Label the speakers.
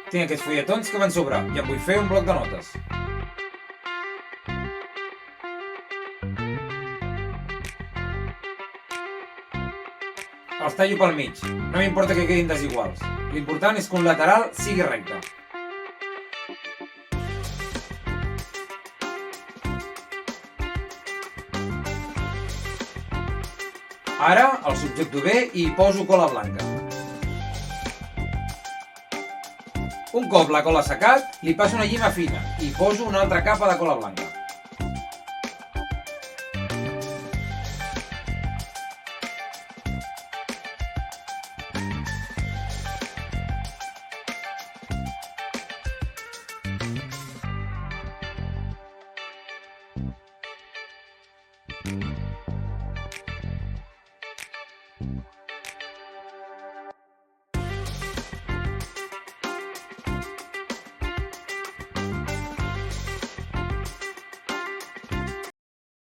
Speaker 1: Tinc aquests fulletons que van sobrar i em vull fer un bloc de notes. Els tallo pel mig. No m'importa que quedin desiguals. L'important és que un lateral sigui recte. Ara el subjecto bé i hi poso cola blanca. Un cop la cola secat, li passo una llima fina i hi poso una altra capa de cola blanca.